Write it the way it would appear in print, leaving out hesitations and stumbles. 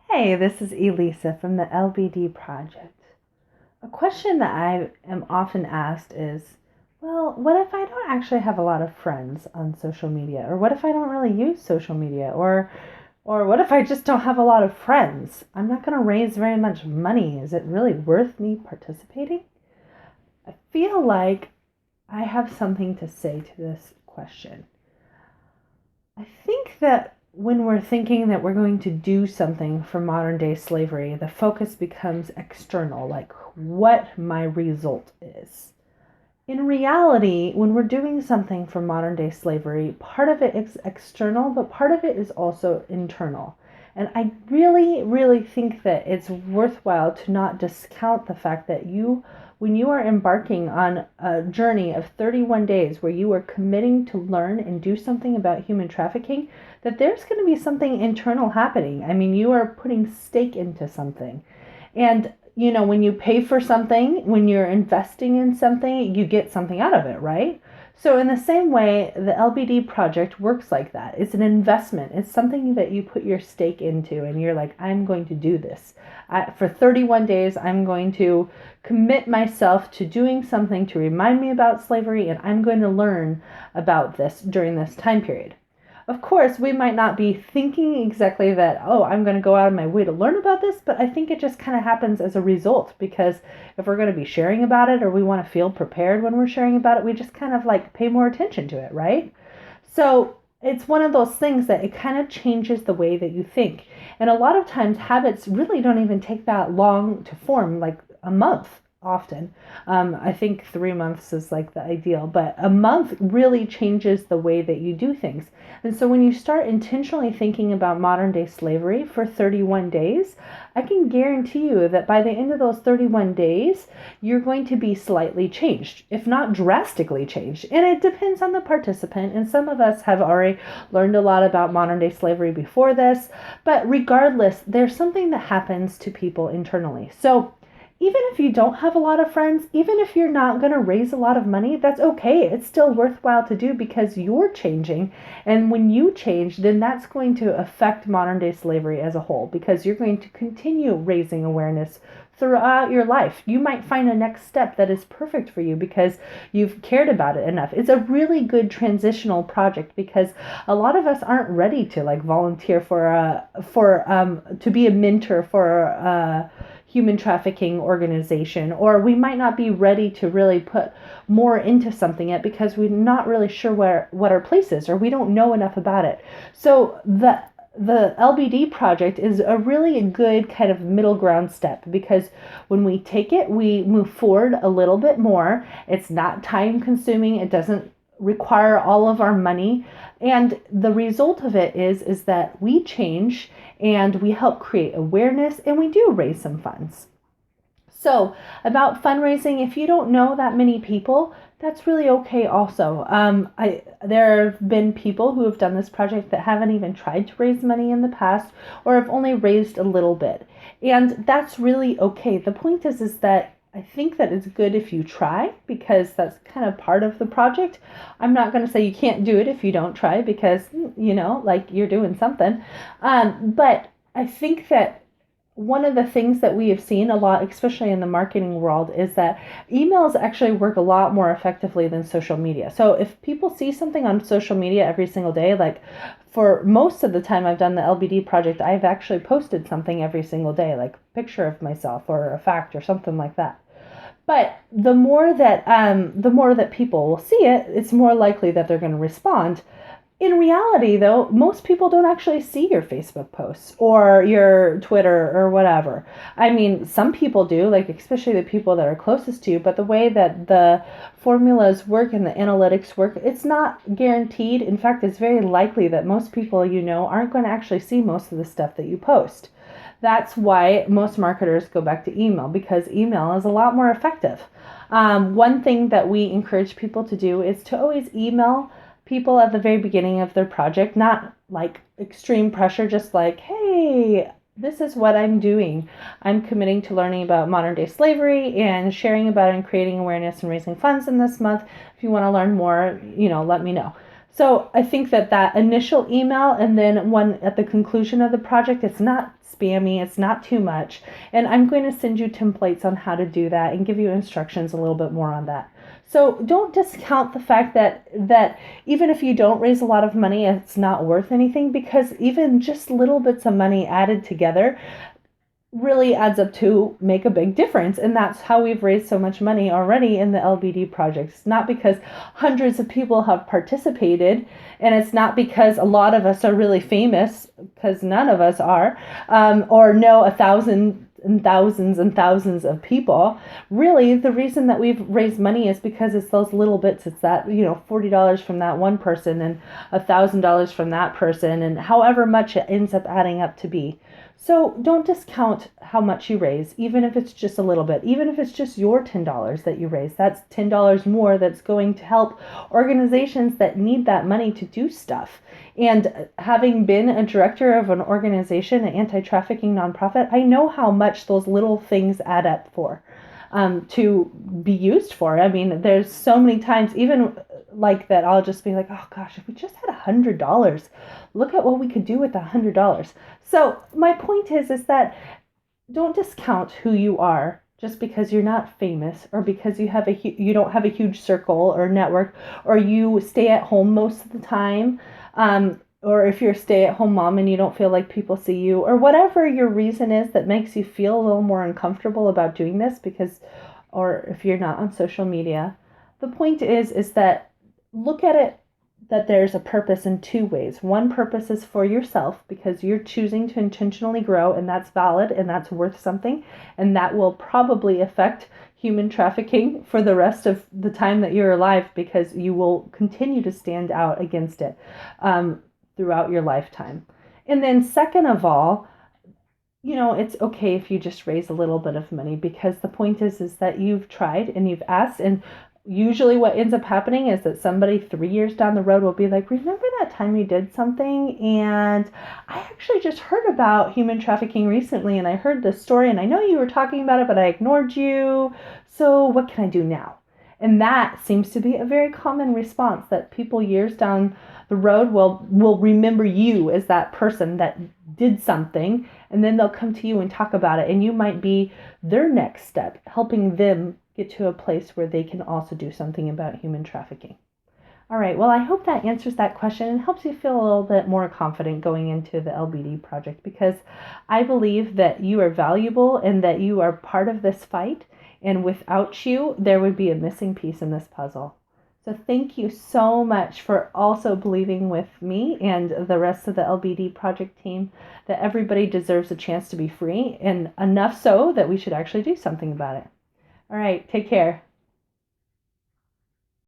Hey, this is Elisa from the LBD Project. A question that I am often asked is, well, what if I don't actually have a lot of friends on social media? Or what if I don't really use social media? Or what if I just don't have a lot of friends? I'm not going to raise very much money. Is it really worth me participating? I feel like I have something to say to this question. I think that when we're thinking that we're going to do something for modern day slavery, the focus becomes external, like what my result is. In reality, when we're doing something for modern day slavery, part of it is external, but part of it is also internal. And I really, really think that it's worthwhile to not discount the fact that when you are embarking on a journey of 31 days where you are committing to learn and do something about human trafficking, that there's going to be something internal happening. I mean, you are putting stake into something. And when you pay for something, when you're investing in something, you get something out of it, right? So, in the same way, the LBD project works like that. It's an investment, it's something that you put your stake into, and you're like, I'm going to do this. For 31 days, I'm going to commit myself to doing something to remind me about slavery, and I'm going to learn about this during this time period. Of course, we might not be thinking exactly that, oh, I'm going to go out of my way to learn about this, but I think it just kind of happens as a result because if we're going to be sharing about it or we want to feel prepared when we're sharing about it, we just kind of like pay more attention to it, right? So it's one of those things that it kind of changes the way that you think. And a lot of times, habits really don't even take that long to form, like a month often. I think 3 months is like the ideal, but a month really changes the way that you do things. And so when you start intentionally thinking about modern day slavery for 31 days, I can guarantee you that by the end of those 31 days, you're going to be slightly changed, if not drastically changed. And it depends on the participant. And some of us have already learned a lot about modern day slavery before this. But regardless, there's something that happens to people internally. So even if you don't have a lot of friends, even if you're not going to raise a lot of money, that's okay. It's still worthwhile to do because you're changing. And when you change, then that's going to affect modern day slavery as a whole because you're going to continue raising awareness throughout your life. You might find a next step that is perfect for you because you've cared about it enough. It's a really good transitional project because a lot of us aren't ready to like volunteer to be a mentor for human trafficking organization, or we might not be ready to really put more into something yet because we're not really sure what our place is or we don't know enough about it. So the LBD project is a really good kind of middle ground step because when we take it, we move forward a little bit more. It's not time consuming. It doesn't require all of our money. And the result of it is that we change and we help create awareness and we do raise some funds. So, about fundraising, if you don't know that many people, that's really okay also. There have been people who have done this project that haven't even tried to raise money in the past or have only raised a little bit. And that's really okay. The point is that I think that it's good if you try because that's kind of part of the project. I'm not going to say you can't do it if you don't try because, like you're doing something. But I think that one of the things that we have seen a lot, especially in the marketing world, is that emails actually work a lot more effectively than social media. So if people see something on social media every single day, like for most of the time I've done the LBD project, I've actually posted something every single day, like a picture of myself or a fact or something like that. But the more that people will see it, it's more likely that they're going to respond. In reality, though, most people don't actually see your Facebook posts or your Twitter or whatever. I mean, some people do, like especially the people that are closest to you, but the way that the formulas work and the analytics work, it's not guaranteed. In fact, it's very likely that most people aren't going to actually see most of the stuff that you post. That's why most marketers go back to email because email is a lot more effective. One thing that we encourage people to do is to always email people at the very beginning of their project, not like extreme pressure, just like, hey, this is what I'm doing. I'm committing to learning about modern day slavery and sharing about it and creating awareness and raising funds in this month. If you want to learn more, let me know. So I think that initial email and then one at the conclusion of the project, it's not spammy, it's not too much. And I'm going to send you templates on how to do that and give you instructions a little bit more on that. So don't discount the fact that even if you don't raise a lot of money, it's not worth anything, because even just little bits of money added together really adds up to make a big difference. And that's how we've raised so much money already in the LBD project. It's not because hundreds of people have participated, and it's not because a lot of us are really famous, because none of us are, or know 1,000 and thousands and thousands of people. Really, the reason that we've raised money is because it's those little bits. It's that, $40 from that one person and $1,000 from that person, and however much it ends up adding up to be. So don't discount how much you raise, even if it's just a little bit, even if it's just your $10 that you raise. That's $10 more that's going to help organizations that need that money to do stuff. And having been a director of an organization, an anti-trafficking nonprofit, I know how much those little things add up for, to be used for. I mean, there's so many times, even like that, I'll just be like, oh gosh, if we just had $100, look at what we could do with $100. So my point is that don't discount who you are just because you're not famous, or because you don't have a huge circle or network, or you stay at home most of the time, or if you're a stay-at-home mom and you don't feel like people see you, or whatever your reason is that makes you feel a little more uncomfortable about doing this, or if you're not on social media. The point is that look at it that there's a purpose in two ways. One purpose is for yourself, because you're choosing to intentionally grow, and that's valid and that's worth something, and that will probably affect human trafficking for the rest of the time that you're alive, because you will continue to stand out against it throughout your lifetime. And then second of all, it's okay if you just raise a little bit of money, because the point is that you've tried and you've asked, and usually what ends up happening is that somebody 3 years down the road will be like, remember that time you did something? And I actually just heard about human trafficking recently, and I heard this story, and I know you were talking about it, but I ignored you. So what can I do now? And that seems to be a very common response, that people years down the road will remember you as that person that did something, and then they'll come to you and talk about it, and you might be their next step, helping them get to a place where they can also do something about human trafficking. All right, well, I hope that answers that question and helps you feel a little bit more confident going into the LBD project, because I believe that you are valuable and that you are part of this fight, and without you, there would be a missing piece in this puzzle. So thank you so much for also believing with me and the rest of the LBD project team that everybody deserves a chance to be free, and enough so that we should actually do something about it. All right, take care.